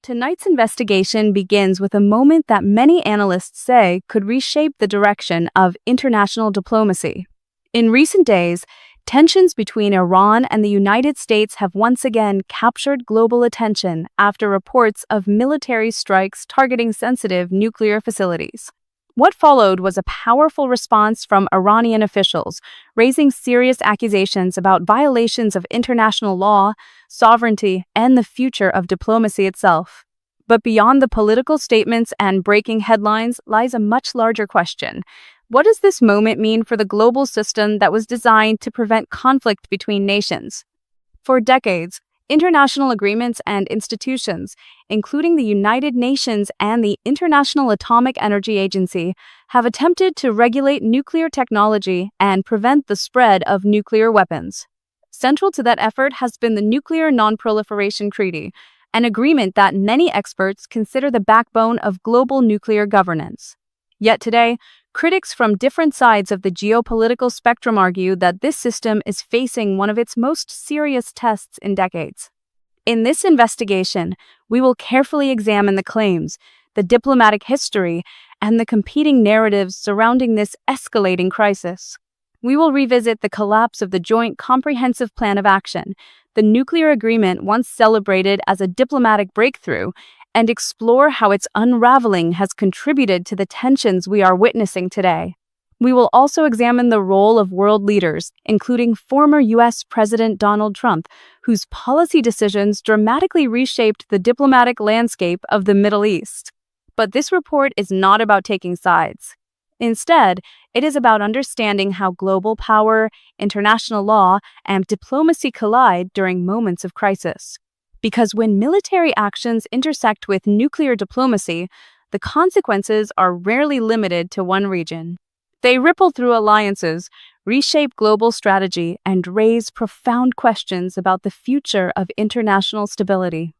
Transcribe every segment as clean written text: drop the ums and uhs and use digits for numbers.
Tonight's investigation begins with a moment that many analysts say could reshape the direction of international diplomacy. In recent days, tensions between Iran and the United States have once again captured global attention after reports of military strikes targeting sensitive nuclear facilities. What followed was a powerful response from Iranian officials, raising serious accusations about violations of international law, sovereignty, and the future of diplomacy itself. But beyond the political statements and breaking headlines lies a much larger question. What does this moment mean for the global system that was designed to prevent conflict between nations? For decades, international agreements and institutions, including the United Nations and the International Atomic Energy Agency, have attempted to regulate nuclear technology and prevent the spread of nuclear weapons. Central to that effort has been the Nuclear Non-Proliferation Treaty, an agreement that many experts consider the backbone of global nuclear governance. Yet today, critics from different sides of the geopolitical spectrum argue that this system is facing one of its most serious tests in decades. In this investigation, we will carefully examine the claims, the diplomatic history, and the competing narratives surrounding this escalating crisis. We will revisit the collapse of the Joint Comprehensive Plan of Action, the nuclear agreement once celebrated as a diplomatic breakthrough, and explore how its unraveling has contributed to the tensions we are witnessing today. We will also examine the role of world leaders, including former U.S. President Donald Trump, whose policy decisions dramatically reshaped the diplomatic landscape of the Middle East. But this report is not about taking sides. Instead, it is about understanding how global power, international law, and diplomacy collide during moments of crisis. Because when military actions intersect with nuclear diplomacy, the consequences are rarely limited to one region. They ripple through alliances, reshape global strategy, and raise profound questions about the future of international stability.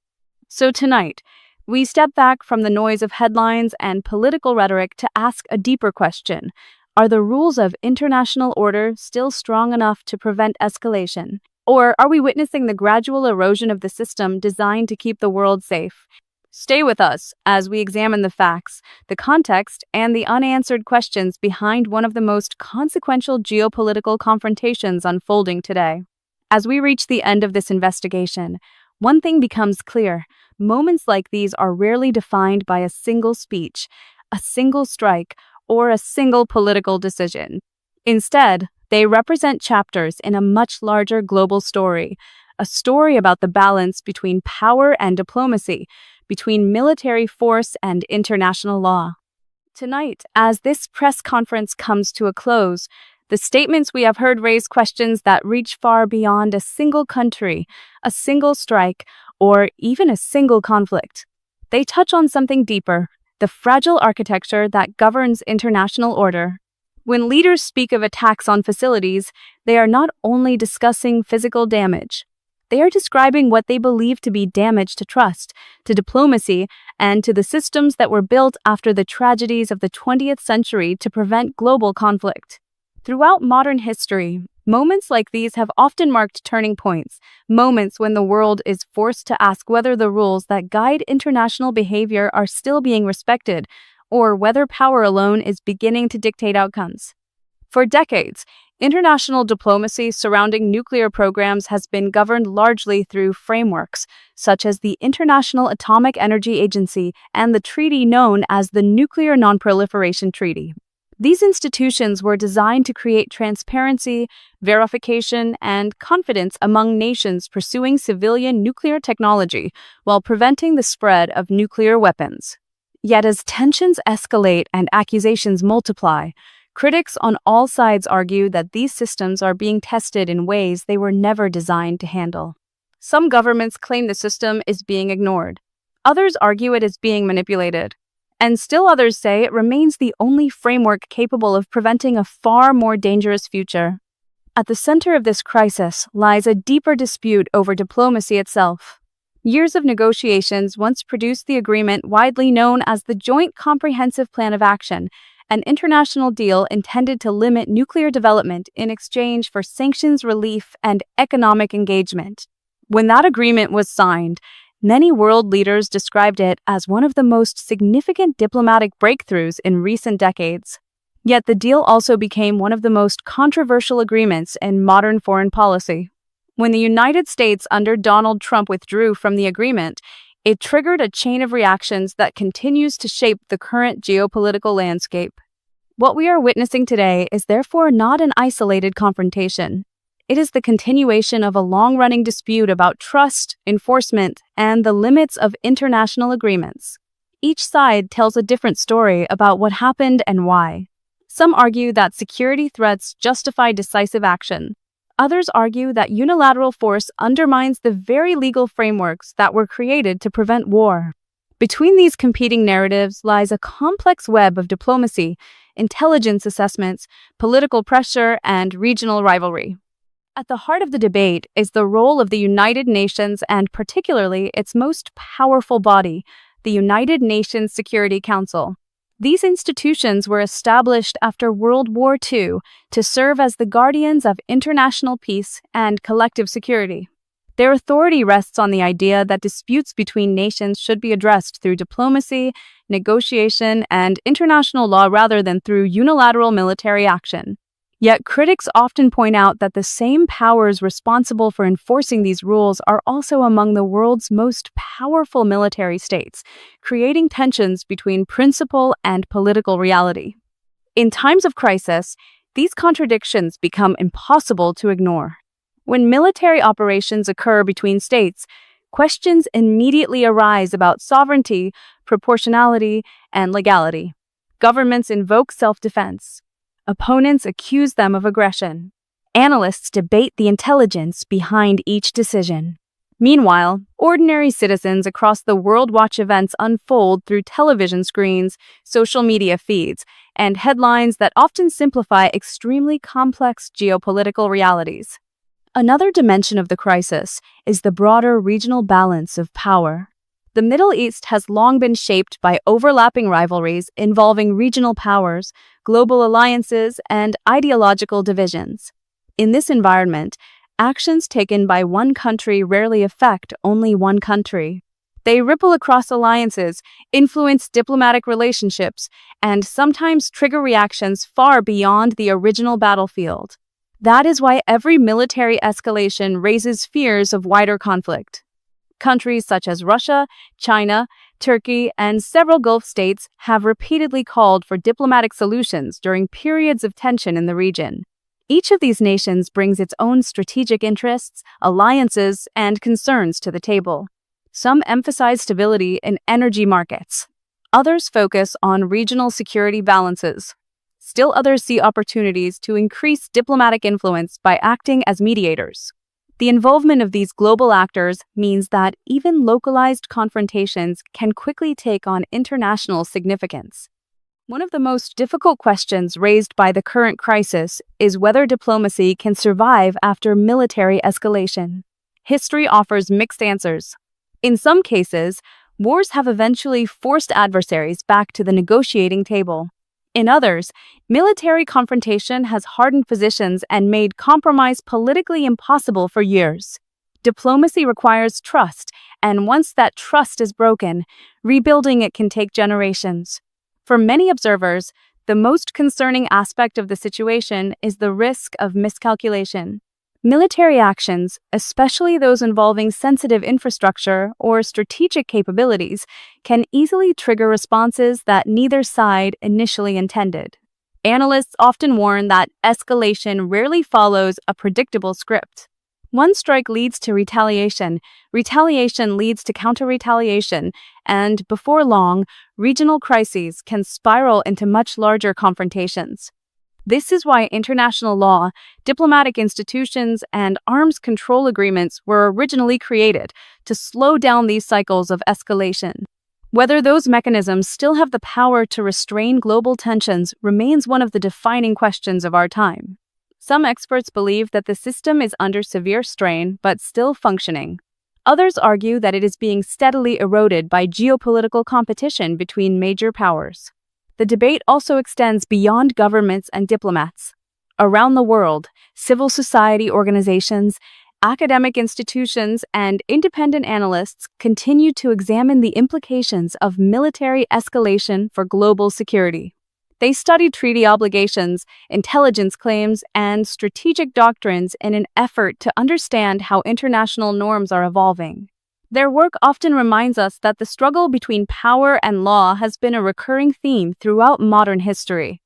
So tonight, we step back from the noise of headlines and political rhetoric to ask a deeper question. Are the rules of international order still strong enough to prevent escalation? Or are we witnessing the gradual erosion of the system designed to keep the world safe? Stay with us as we examine the facts, the context, and the unanswered questions behind one of the most consequential geopolitical confrontations unfolding today. As we reach the end of this investigation, one thing becomes clear. Moments like these are rarely defined by a single speech, a single strike, or a single political decision. Instead, they represent chapters in a much larger global story, a story about the balance between power and diplomacy, between military force and international law. Tonight, as this press conference comes to a close, the statements we have heard raise questions that reach far beyond a single country, a single strike, or even a single conflict. They touch on something deeper, the fragile architecture that governs international order. When leaders speak of attacks on facilities, they are not only discussing physical damage. They are describing what they believe to be damage to trust, to diplomacy, and to the systems that were built after the tragedies of the 20th century to prevent global conflict. Throughout modern history, moments like these have often marked turning points, moments when the world is forced to ask whether the rules that guide international behavior are still being respected, or whether power alone is beginning to dictate outcomes. For decades, international diplomacy surrounding nuclear programs has been governed largely through frameworks, such as the International Atomic Energy Agency and the treaty known as the Nuclear Non-Proliferation Treaty. These institutions were designed to create transparency, verification, and confidence among nations pursuing civilian nuclear technology while preventing the spread of nuclear weapons. Yet as tensions escalate and accusations multiply, critics on all sides argue that these systems are being tested in ways they were never designed to handle. Some governments claim the system is being ignored. Others argue it is being manipulated. And still others say it remains the only framework capable of preventing a far more dangerous future. At the center of this crisis lies a deeper dispute over diplomacy itself. Years of negotiations once produced the agreement widely known as the Joint Comprehensive Plan of Action, an international deal intended to limit nuclear development in exchange for sanctions relief and economic engagement. When that agreement was signed, many world leaders described it as one of the most significant diplomatic breakthroughs in recent decades. Yet the deal also became one of the most controversial agreements in modern foreign policy. When the United States under Donald Trump withdrew from the agreement, it triggered a chain of reactions that continues to shape the current geopolitical landscape. What we are witnessing today is therefore not an isolated confrontation. It is the continuation of a long-running dispute about trust, enforcement, and the limits of international agreements. Each side tells a different story about what happened and why. Some argue that security threats justify decisive action. Others argue that unilateral force undermines the very legal frameworks that were created to prevent war. Between these competing narratives lies a complex web of diplomacy, intelligence assessments, political pressure, and regional rivalry. At the heart of the debate is the role of the United Nations and particularly its most powerful body, the United Nations Security Council. These institutions were established after World War II to serve as the guardians of international peace and collective security. Their authority rests on the idea that disputes between nations should be addressed through diplomacy, negotiation, and international law rather than through unilateral military action. Yet critics often point out that the same powers responsible for enforcing these rules are also among the world's most powerful military states, creating tensions between principle and political reality. In times of crisis, these contradictions become impossible to ignore. When military operations occur between states, questions immediately arise about sovereignty, proportionality, and legality. Governments invoke self-defense. Opponents accuse them of aggression. Analysts debate the intelligence behind each decision. Meanwhile, ordinary citizens across the world watch events unfold through television screens, social media feeds, and headlines that often simplify extremely complex geopolitical realities. Another dimension of the crisis is the broader regional balance of power. The Middle East has long been shaped by overlapping rivalries involving regional powers, global alliances, and ideological divisions. In this environment, actions taken by one country rarely affect only one country. They ripple across alliances, influence diplomatic relationships, and sometimes trigger reactions far beyond the original battlefield. That is why every military escalation raises fears of wider conflict. Countries such as Russia, China, Turkey, and several Gulf states have repeatedly called for diplomatic solutions during periods of tension in the region. Each of these nations brings its own strategic interests, alliances, and concerns to the table. Some emphasize stability in energy markets. Others focus on regional security balances. Still others see opportunities to increase diplomatic influence by acting as mediators. The involvement of these global actors means that even localized confrontations can quickly take on international significance. One of the most difficult questions raised by the current crisis is whether diplomacy can survive after military escalation. History offers mixed answers. In some cases, wars have eventually forced adversaries back to the negotiating table. In others, military confrontation has hardened positions and made compromise politically impossible for years. Diplomacy requires trust, and once that trust is broken, rebuilding it can take generations. For many observers, the most concerning aspect of the situation is the risk of miscalculation. Military actions, especially those involving sensitive infrastructure or strategic capabilities, can easily trigger responses that neither side initially intended. Analysts often warn that escalation rarely follows a predictable script. One strike leads to retaliation, retaliation leads to counter-retaliation, and before long, regional crises can spiral into much larger confrontations. This is why international law, diplomatic institutions, and arms control agreements were originally created to slow down these cycles of escalation. Whether those mechanisms still have the power to restrain global tensions remains one of the defining questions of our time. Some experts believe that the system is under severe strain but still functioning. Others argue that it is being steadily eroded by geopolitical competition between major powers. The debate also extends beyond governments and diplomats. Around the world, civil society organizations, academic institutions, and independent analysts continue to examine the implications of military escalation for global security. They study treaty obligations, intelligence claims, and strategic doctrines in an effort to understand how international norms are evolving. Their work often reminds us that the struggle between power and law has been a recurring theme throughout modern history.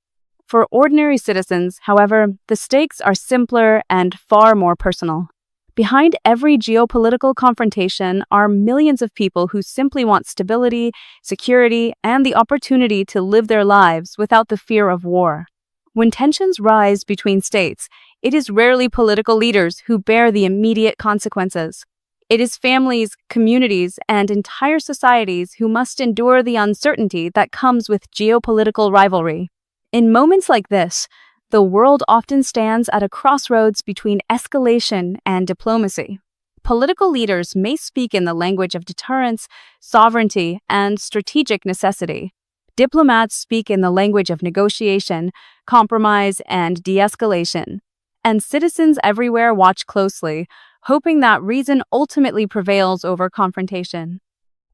For ordinary citizens, however, the stakes are simpler and far more personal. Behind every geopolitical confrontation are millions of people who simply want stability, security, and the opportunity to live their lives without the fear of war. When tensions rise between states, it is rarely political leaders who bear the immediate consequences. It is families, communities, and entire societies who must endure the uncertainty that comes with geopolitical rivalry. In moments like this, the world often stands at a crossroads between escalation and diplomacy. Political leaders may speak in the language of deterrence, sovereignty, and strategic necessity. Diplomats speak in the language of negotiation, compromise, and de-escalation. And citizens everywhere watch closely, hoping that reason ultimately prevails over confrontation.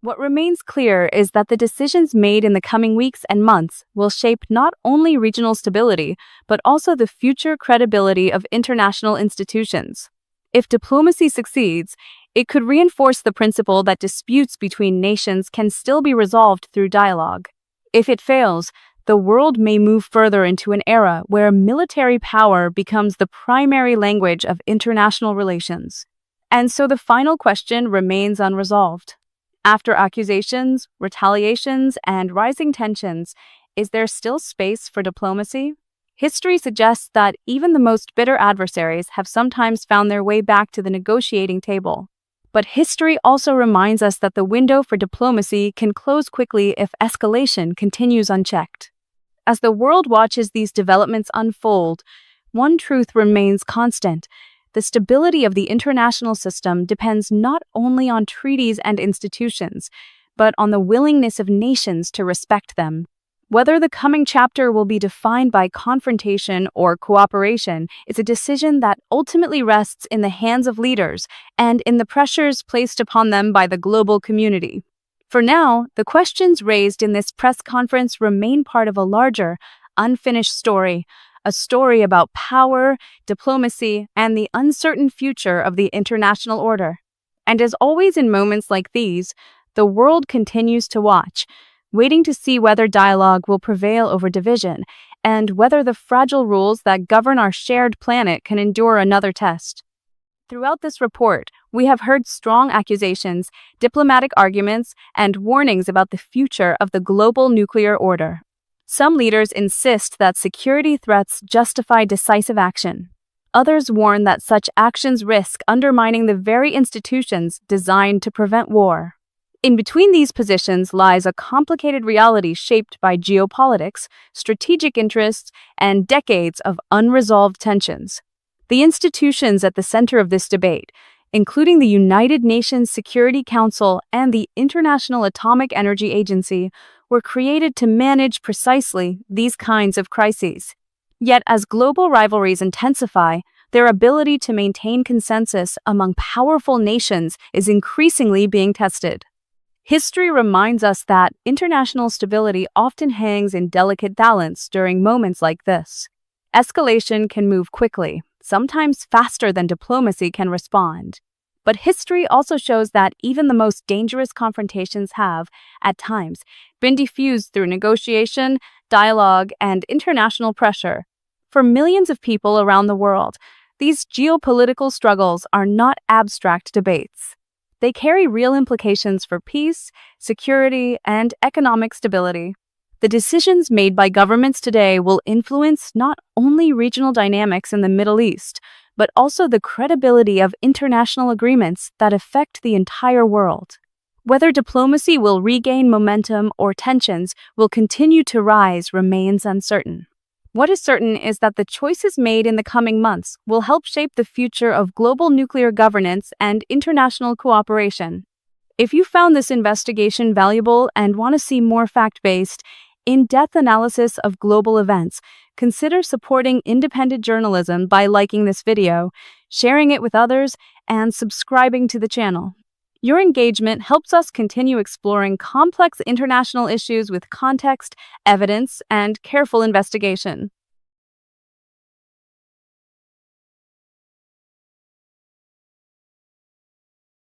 What remains clear is that the decisions made in the coming weeks and months will shape not only regional stability, but also the future credibility of international institutions. If diplomacy succeeds, it could reinforce the principle that disputes between nations can still be resolved through dialogue. If it fails, the world may move further into an era where military power becomes the primary language of international relations. And so the final question remains unresolved. After accusations, retaliations, and rising tensions, is there still space for diplomacy? History suggests that even the most bitter adversaries have sometimes found their way back to the negotiating table. But history also reminds us that the window for diplomacy can close quickly if escalation continues unchecked. As the world watches these developments unfold, one truth remains constant. The stability of the international system depends not only on treaties and institutions, but on the willingness of nations to respect them. Whether the coming chapter will be defined by confrontation or cooperation is a decision that ultimately rests in the hands of leaders and in the pressures placed upon them by the global community. For now, the questions raised in this press conference remain part of a larger, unfinished story, a story about power, diplomacy, and the uncertain future of the international order. And as always in moments like these, the world continues to watch, waiting to see whether dialogue will prevail over division and whether the fragile rules that govern our shared planet can endure another test. Throughout this report, we have heard strong accusations, diplomatic arguments, and warnings about the future of the global nuclear order. Some leaders insist that security threats justify decisive action. Others warn that such actions risk undermining the very institutions designed to prevent war. In between these positions lies a complicated reality shaped by geopolitics, strategic interests, and decades of unresolved tensions. The institutions at the center of this debate, including the United Nations Security Council and the International Atomic Energy Agency, were created to manage precisely these kinds of crises. Yet as global rivalries intensify, their ability to maintain consensus among powerful nations is increasingly being tested. History reminds us that international stability often hangs in delicate balance during moments like this. Escalation can move quickly, sometimes faster than diplomacy can respond. But history also shows that even the most dangerous confrontations have, at times, been diffused through negotiation, dialogue, and international pressure. For millions of people around the world, these geopolitical struggles are not abstract debates. They carry real implications for peace, security, and economic stability. The decisions made by governments today will influence not only regional dynamics in the Middle East, but also the credibility of international agreements that affect the entire world. Whether diplomacy will regain momentum or tensions will continue to rise remains uncertain. What is certain is that the choices made in the coming months will help shape the future of global nuclear governance and international cooperation. If you found this investigation valuable and want to see more fact-based, in-depth analysis of global events, consider supporting independent journalism by liking this video, sharing it with others, and subscribing to the channel. Your engagement helps us continue exploring complex international issues with context, evidence, and careful investigation.